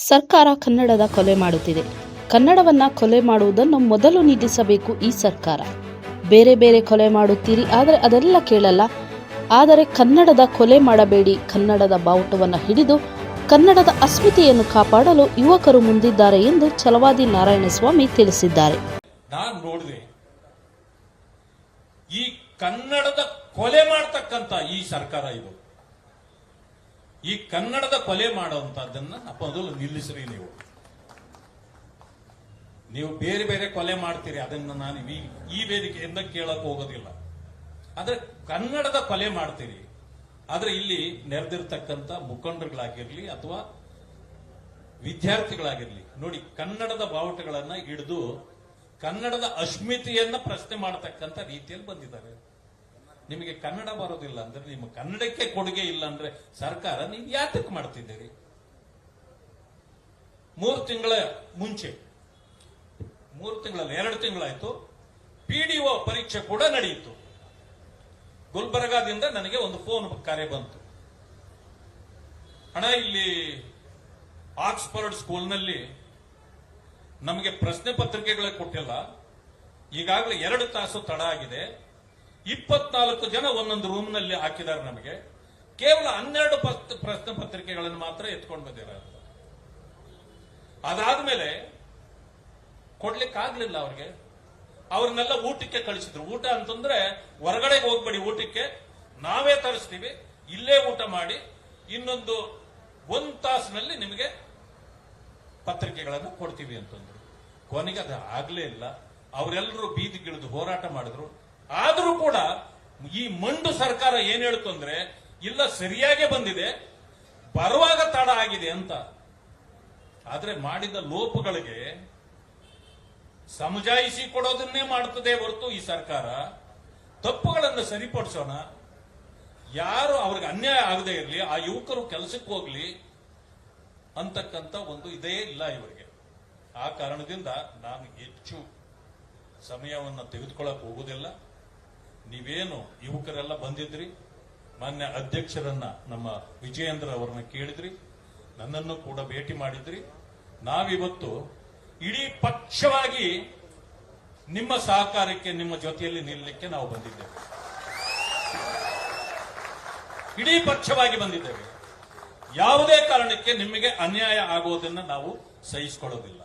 ಸರ್ಕಾರ ಕನ್ನಡದ ಕೊಲೆ ಮಾಡುತ್ತಿದೆ. ಕನ್ನಡವನ್ನು ಕೊಲೆ ಮಾಡುವುದನ್ನು ಮೊದಲು ನಿಲ್ಲಿಸಬೇಕು ಈ ಸರ್ಕಾರ. ಬೇರೆ ಬೇರೆ ಕೊಲೆ ಮಾಡುತ್ತೀರಿ, ಆದರೆ ಅದೆಲ್ಲ ಕೇಳಲ್ಲ. ಆದರೆ ಕನ್ನಡದ ಕೊಲೆ ಮಾಡಬೇಡಿ. ಕನ್ನಡದ ಬಾವುಟವನ್ನು ಹಿಡಿದು ಕನ್ನಡದ ಅಸ್ಮಿತೆಯನ್ನು ಕಾಪಾಡಲು ಯುವಕರು ಮುಂದಿದ್ದಾರೆ ಎಂದು ಛಲವಾದಿ ನಾರಾಯಣಸ್ವಾಮಿ ತಿಳಿಸಿದ್ದಾರೆ. ನಾನು ನೋಡಿದೆ, ಈ ಕನ್ನಡದ ಕೊಲೆ ಮಾಡತಕ್ಕಂತ ಈ ಸರ್ಕಾರ ಇದು. ಈ ಕನ್ನಡದ ಕೊಲೆ ಮಾಡುವಂತದ್ದನ್ನ ಮೊದಲು ನಿಲ್ಲಿಸ್ರಿ. ನೀವು ಬೇರೆ ಬೇರೆ ಕೊಲೆ ಮಾಡ್ತೀರಿ, ಅದನ್ನ ನಾನು ಈ ವೇದಿಕೆಯಿಂದ ಕೇಳಕ್ ಹೋಗೋದಿಲ್ಲ. ಆದ್ರೆ ಕನ್ನಡದ ಕೊಲೆ ಮಾಡ್ತೀರಿ. ಆದ್ರೆ ಇಲ್ಲಿ ನೆರೆದಿರ್ತಕ್ಕಂಥ ಮುಖಂಡರುಗಳಾಗಿರ್ಲಿ ಅಥವಾ ವಿದ್ಯಾರ್ಥಿಗಳಾಗಿರ್ಲಿ ನೋಡಿ, ಕನ್ನಡದ ಬಾವುಟಗಳನ್ನ ಹಿಡಿದು ಕನ್ನಡದ ಅಸ್ಮಿತೆಯನ್ನ ಪ್ರಶ್ನೆ ಮಾಡತಕ್ಕಂಥ ರೀತಿಯಲ್ಲಿ ಬಂದಿದ್ದಾರೆ. ನಿಮಗೆ ಕನ್ನಡ ಬರೋದಿಲ್ಲ ಅಂದ್ರೆ, ನಿಮ್ಮ ಕನ್ನಡಕ್ಕೆ ಕೊಡುಗೆ ಇಲ್ಲ ಅಂದ್ರೆ ಸರ್ಕಾರ ನೀವು ಯಾತಕ್ಕೆ ಮಾಡ್ತಿದ್ದೀರಿ? 3 ತಿಂಗಳ ಮುಂಚೆ, 2 ತಿಂಗಳಾಯ್ತು, PDO ಪರೀಕ್ಷೆ ಕೂಡ ನಡೆಯಿತು. ಗುಲ್ಬರ್ಗಾದಿಂದ ನನಗೆ ಒಂದು ಫೋನ್ ಕರೆ ಬಂತು. ಅಣ್ಣ, ಇಲ್ಲಿ ಆಕ್ಸ್ಫರ್ಡ್ ಸ್ಕೂಲ್ನಲ್ಲಿ ನಮಗೆ ಪ್ರಶ್ನೆ ಪತ್ರಿಕೆಗಳೇ ಕೊಟ್ಟಿಲ್ಲ, ಈಗಾಗಲೇ 2 ತಾಸು ತಡ ಆಗಿದೆ, 24 ಜನ ಒಂದೊಂದು ರೂಮ್ ನಲ್ಲಿ ಹಾಕಿದ್ದಾರೆ, ನಮಗೆ ಕೇವಲ 12 ಪ್ರಶ್ನೆ ಪತ್ರಿಕೆಗಳನ್ನು ಮಾತ್ರ ಎತ್ಕೊಂಡು ಬಂದಿದ್ದಾರೆ. ಅದಾದ್ಮೇಲೆ ಕೊಡ್ಲಿಕ್ಕಾಗ್ಲಿಲ್ಲ ಅವ್ರಿಗೆ. ಅವ್ರನ್ನೆಲ್ಲ ಊಟಕ್ಕೆ ಕಳಿಸಿದ್ರು. ಊಟ ಅಂತಂದ್ರೆ ಹೊರಗಡೆ ಹೋಗ್ಬೇಡಿ, ಊಟಕ್ಕೆ ನಾವೇ ತರಿಸ್ತೀವಿ, ಇಲ್ಲೇ ಊಟ ಮಾಡಿ, ಇನ್ನೊಂದು 1 ತಾಸಿನಲ್ಲಿ ನಿಮಗೆ ಪತ್ರಿಕೆಗಳನ್ನು ಕೊಡ್ತೀವಿ ಅಂತಂದ್ರು. ಕೊನೆಗೆ ಅದು ಆಗ್ಲೇ ಇಲ್ಲ. ಅವರೆಲ್ಲರೂ ಬೀದಿಗಿಳಿದು ಹೋರಾಟ ಮಾಡಿದ್ರು. ಆದರೂ ಕೂಡ ಈ ಮಂಡು ಸರ್ಕಾರ ಏನ್ ಹೇಳ್ತು ಅಂದ್ರೆ, ಇಲ್ಲ ಸರಿಯಾಗೇ ಬಂದಿದೆ, ಬರುವಾಗ ತಡ ಆಗಿದೆ ಅಂತ. ಆದ್ರೆ ಮಾಡಿದ ಲೋಪಗಳಿಗೆ ಸಮಜಾಯಿಸಿ ಕೊಡೋದನ್ನೇ ಮಾಡುತ್ತದೆ ಹೊರತು ಈ ಸರ್ಕಾರ ತಪ್ಪುಗಳನ್ನು ಸರಿಪಡಿಸೋಣ, ಯಾರು ಅವ್ರಿಗೆ ಅನ್ಯಾಯ ಆಗದೆ ಇರಲಿ, ಆ ಯುವಕರು ಕೆಲಸಕ್ಕೆ ಹೋಗ್ಲಿ ಅಂತಕ್ಕಂಥ ಒಂದು ಇದೇ ಇಲ್ಲ ಇವರಿಗೆ. ಆ ಕಾರಣದಿಂದ ನಾನು ಹೆಚ್ಚು ಸಮಯವನ್ನು ತೆಗೆದುಕೊಳ್ಳಕ್ ಹೋಗುವುದಿಲ್ಲ. ನೀವೇನು ಯುವಕರೆಲ್ಲ ಬಂದಿದ್ರಿ, ಮಾನ್ಯ ಅಧ್ಯಕ್ಷರನ್ನ ನಮ್ಮ ವಿಜಯೇಂದ್ರ ಅವರನ್ನ ಕೇಳಿದ್ರಿ, ನನ್ನನ್ನು ಕೂಡ ಭೇಟಿ ಮಾಡಿದ್ರಿ. ನಾವಿವತ್ತು ಇಡೀ ಪಕ್ಷವಾಗಿ ನಿಮ್ಮ ಸಹಕಾರಕ್ಕೆ, ನಿಮ್ಮ ಜೊತೆಯಲ್ಲಿ ನಿಲ್ಲಲಿಕ್ಕೆ ನಾವು ಬಂದಿದ್ದೇವೆ. ಇಡೀ ಪಕ್ಷವಾಗಿ ಬಂದಿದ್ದೇವೆ. ಯಾವುದೇ ಕಾರಣಕ್ಕೆ ನಿಮಗೆ ಅನ್ಯಾಯ ಆಗುವುದನ್ನು ನಾವು ಸಹಿಸಿಕೊಳ್ಳೋದಿಲ್ಲ.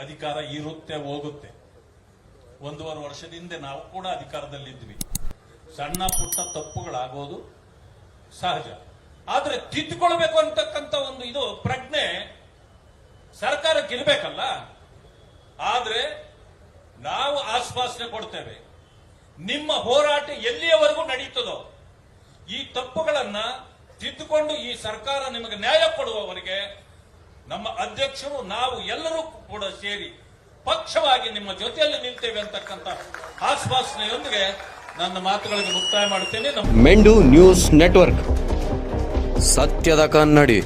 ಅಧಿಕಾರ ಇರುತ್ತೆ, ಹೋಗುತ್ತೆ. 1.5 ವರ್ಷದಿಂದ ನಾವು ಕೂಡ ಅಧಿಕಾರದಲ್ಲಿದ್ವಿ. ಸಣ್ಣ ಪುಟ್ಟ ತಪ್ಪುಗಳಾಗೋದು ಸಹಜ. ಆದ್ರೆ ತಿದ್ದುಕೊಳ್ಬೇಕು ಅಂತಕ್ಕಂಥ ಒಂದು ಇದು ಪ್ರಜ್ಞೆ ಸರ್ಕಾರಕ್ಕೆ ಇರಬೇಕಲ್ಲ. ಆದ್ರೆ ನಾವು ಆಶ್ವಾಸನೆ ಕೊಡ್ತೇವೆ, ನಿಮ್ಮ ಹೋರಾಟ ಎಲ್ಲಿಯವರೆಗೂ ನಡೀತದೋ ಈ ತಪ್ಪುಗಳನ್ನ ತಿದ್ದುಕೊಂಡು ಈ ಸರ್ಕಾರ ನಿಮಗೆ ನ್ಯಾಯ ಕೊಡುವವರೆಗೆ ನಮ್ಮ ಅಧ್ಯಕ್ಷರು, ನಾವು ಎಲ್ಲರೂ ಕೂಡ ಸೇರಿ ಪಕ್ಷವಾಗಿ ನಿಮ್ಮ ಜೊತೆಯಲ್ಲಿ ನಿಲ್ತೇವೆ ಅಂತಕ್ಕಂಥ ಆಶ್ವಾಸನೆಯೊಂದಿಗೆ ನನ್ನ ಮಾತುಗಳಿಗೆ ಮುಕ್ತಾಯ ಮಾಡುತ್ತೇನೆ. ಮೆಂಡು ನ್ಯೂಸ್ ನೆಟ್ವರ್ಕ್, ಸತ್ಯದ ಕನ್ನಡಿ.